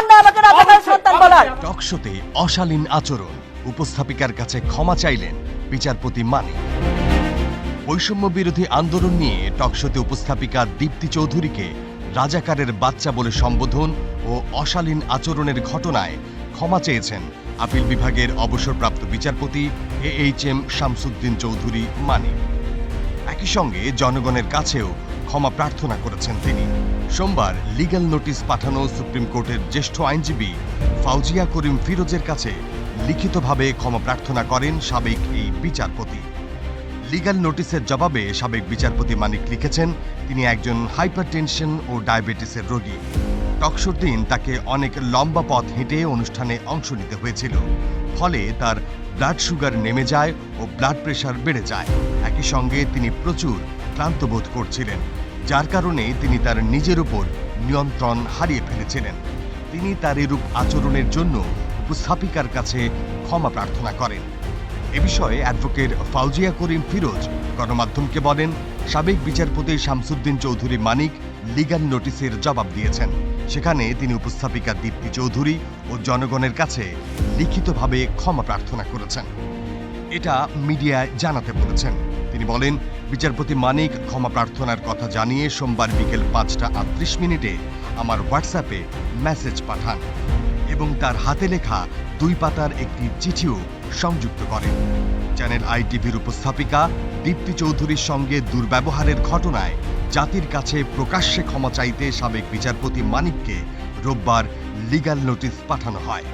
আমার না আমাকে রাজাকারের সন্তান বলার। টকশোতে অশালীন আচরণ, উপস্থাপিকার কাছে ক্ষমা চাইলেন বিচারপতি মানিক। বৈষম্য বিরোধী আন্দোলন নিয়ে টকশোতে উপস্থাপিকা দীপ্তি চৌধুরীকে রাজাকারের বাচ্চা বলে সম্বোধন ও অশালীন আচরণের ঘটনায় ক্ষমা চেয়েছেন আপিল বিভাগের অবসরপ্রাপ্ত বিচারপতি AHM শামসুদ্দিন চৌধুরী মানিক। একই সঙ্গে জনগণের কাছেও ক্ষমা প্রার্থনা করেছেন তিনি। সোমবার লিগ্যাল নোটিশ পাঠানো সুপ্রিম কোর্টের জ্যেষ্ঠ আইনজীবী ফাউজিয়া করিম ফিরোজের কাছে লিখিতভাবে ক্ষমা প্রার্থনা করেন সাবেক এই বিচারপতি। লিগ্যাল নোটিশের জবাবে সাবেক বিচারপতি মানিক লিখেছেন, তিনি একজন হাইপারটেনশন ও ডায়াবেটিসের রোগী। টকশোর দিন তাকে অনেক লম্বা পথ হেঁটে অনুষ্ঠানে অংশ নিতে হয়েছিল, ফলে তার ব্লাড সুগার নেমে যায় ও ব্লাড প্রেশার বেড়ে যায়। একই সঙ্গে তিনি প্রচুর ক্লান্ত বোধ করছিলেন, যার কারণে তিনি তার নিজের উপর নিয়ন্ত্রণ হারিয়ে ফেলেছিলেন। তিনি তার এরূপ আচরণের জন্য উপস্থাপিকার কাছে ক্ষমা প্রার্থনা করেন। এ বিষয়ে অ্যাডভোকেট ফাউজিয়া করিম ফিরোজ গণমাধ্যমকে বলেন, সাবেক বিচারপতি শামসুদ্দিন চৌধুরী মানিক লিগ্যাল নোটিশের জবাব দিয়েছেন। সেখানে তিনি উপস্থাপিকা দীপ্তি চৌধুরী ও জনগণের কাছে লিখিতভাবে ক্ষমা প্রার্থনা করেছেন। এটা মিডিয়ায় জানাতে বলেছেন। তিনি বলেন, বিচারপতি মানিক ক্ষমা প্রার্থনার কথা জানিয়ে সোমবার বিকেল 5:38 আমার হোয়াটসঅ্যাপে মেসেজ পাঠান এবং তার হাতে লেখা 2 পাতার একটি চিঠিও সংযুক্ত করেন। চ্যানেল ITVর উপস্থাপিকা দীপ্তি চৌধুরীর সঙ্গে দুর্ব্যবহারের ঘটনায় জাতির কাছে প্রকাশ্যে ক্ষমা চাইতে সাবেক বিচারপতি মানিককে রোববার লিগ্যাল নোটিশ পাঠানো হয়।